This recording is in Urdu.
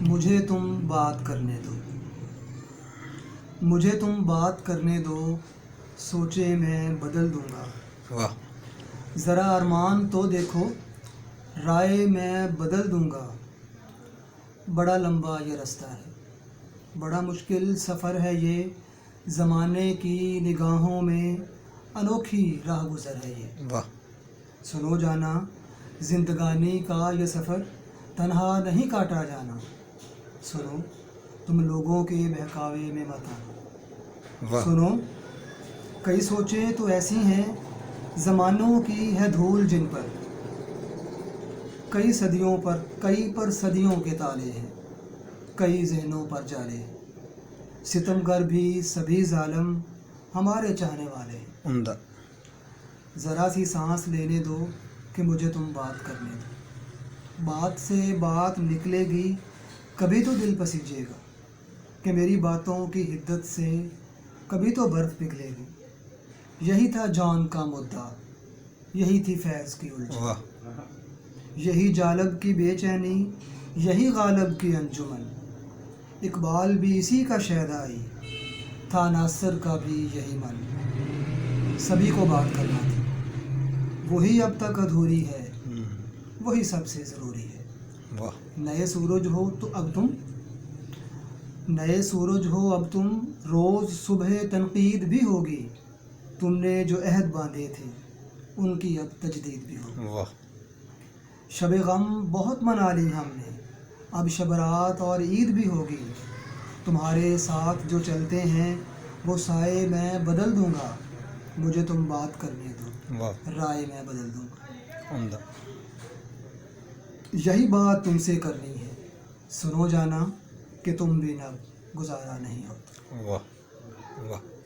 مجھے تم بات کرنے دو، مجھے تم بات کرنے دو، سوچے میں بدل دوں گا۔ واہ، ذرا ارمان تو دیکھو، رائے میں بدل دوں گا۔ بڑا لمبا یہ رستہ ہے، بڑا مشکل سفر ہے یہ، زمانے کی نگاہوں میں انوکھی راہ گزر ہے یہ۔ واہ، سنو جانا، زندگانی کا یہ سفر تنہا نہیں کاٹا جانا۔ سنو، تم لوگوں کے بہکاوے میں مت آنا۔ واہ، سنو، کئی سوچیں تو ایسی ہیں، زمانوں کی ہے دھول جن پر، کئی پر صدیوں کے تالے ہیں، کئی ذہنوں پر جالے ہیں۔ ستمگر بھی سبھی ظالم ہمارے چاہنے والے ہیں۔ عمدہ۔ ذرا سی سانس لینے دو کہ مجھے تم بات کرنے دو۔ بات سے بات نکلے گی، کبھی تو دل پسیجے گا، کہ میری باتوں کی حدت سے کبھی تو برف پگھلے گی۔ یہی تھا جان کا مدعا، یہی تھی فیض کی الجھن، واہ، یہی جالب کی بے چینی، یہی غالب کی انجمن۔ اقبال بھی اسی کا شیدائی تھا، ناصر کا بھی یہی من۔ سبھی کو بات کرنا تھی، وہی اب تک ادھوری ہے، وہی سب سے ضروری ہے۔ واہ، نئے سورج ہو تو اب تم، نئے سورج ہو اب تم، روز صبح تنقید بھی ہوگی۔ تم نے جو عہد باندھے تھے، ان کی اب تجدید بھی ہوگی۔ واہ، شب غم بہت منا لی ہم نے، اب شب رات اور عید بھی ہوگی۔ تمہارے ساتھ جو چلتے ہیں، وہ سائے میں بدل دوں گا۔ مجھے تم بات کرنے دو، واہ، رائے میں بدل دوں گا۔ عمدہ۔ یہی بات تم سے کرنی ہے، سنو جانا، کہ تم بھی نہ گزارا نہیں ہوتا۔ واہ، واہ۔